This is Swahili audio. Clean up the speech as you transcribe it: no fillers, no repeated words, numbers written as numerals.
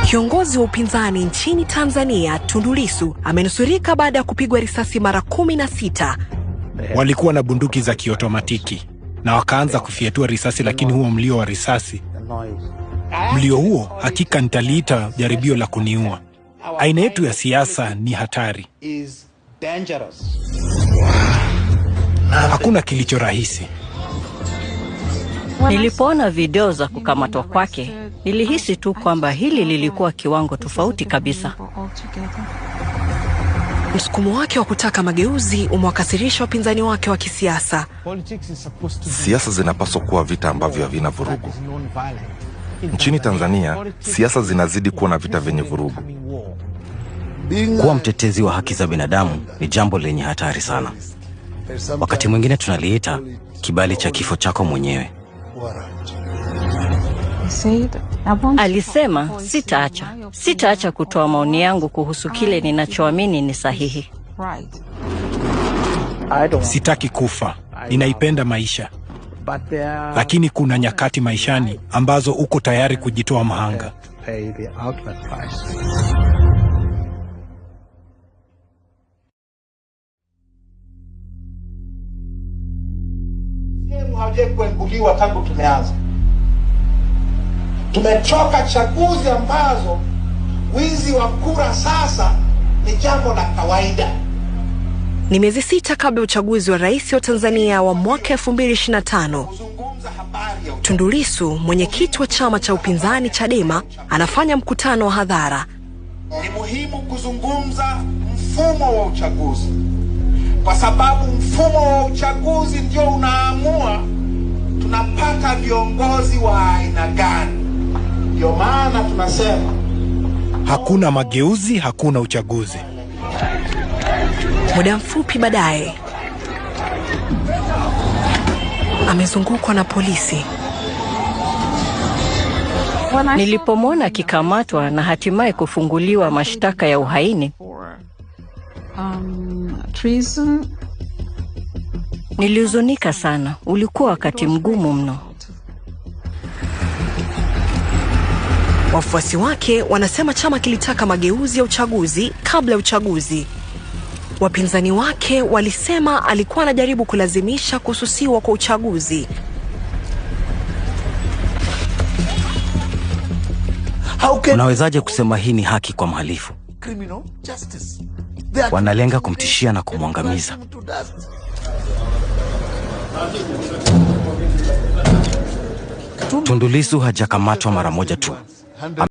Kiongozi wa upinzani nchini Tanzania, Tundu Lissu, amenusurika baada ya kupigwa risasi mara 16. Walikuwa na bunduki za kiotomatiki na wakaanza kufyatua risasi, lakini huo mlio wa risasi, mlio huo hakika nitaliita jaribio la kuniua. Aina yetu ya siasa ni hatari. Hakuna kilicho rahisi. Nilipoona video za kukamatwa kwake, nilihisi tu kwamba hili lilikuwa kiwango tofauti kabisa. Msukumo wake wa kutaka mageuzi umewakasirisha wapinzani wake wa kisiasa. Siasa zinapaswa kuwa vita ambavyo havina vurugu. Nchini Tanzania, siasa zinazidi kuwa na vita vyenye vurugu. Kuwa mtetezi wa haki za binadamu ni jambo lenye hatari sana. Wakati mwingine tunaliita kibali cha kifo chako mwenyewe. Alisema, sitaacha kutoa maoni yangu kuhusu kile ninachoamini ni sahihi. Sitaki kufa, ninaipenda maisha. Lakini kuna nyakati maishani ambazo uko tayari kujitoa mahanga. Hawajakuenguliwa tangu tumeanza. Tumechoka chaguzi ambazo wizi wa kura sasa ni jambo la kawaida. Ni miezi 6 kabla uchaguzi wa rais wa Tanzania wa mwaka 2025. Tundu Lissu, mwenyekiti wa chama cha upinzani Chadema, anafanya mkutano wa hadhara. Ni muhimu kuzungumza mfumo wa uchaguzi, kwa sababu mfumo wa uchaguzi ndio unaamua tunapata viongozi wa aina gani. Ndio maana tunasema hakuna mageuzi, hakuna uchaguzi. Muda mfupi baadaye, amezungukwa na polisi. Nilipomwona akikamatwa na hatimaye kufunguliwa mashtaka ya uhaini, nilihuzunika sana. Ulikuwa wakati mgumu mno. Wafuasi wake wanasema chama kilitaka mageuzi ya uchaguzi kabla ya uchaguzi. Wapinzani wake walisema alikuwa anajaribu kulazimisha kususiwa kwa uchaguzi. Unawezaje kusema hii ni haki kwa mhalifu? Wanalenga kumtishia na kumwangamiza. Tundu Lissu hajakamatwa mara moja tu.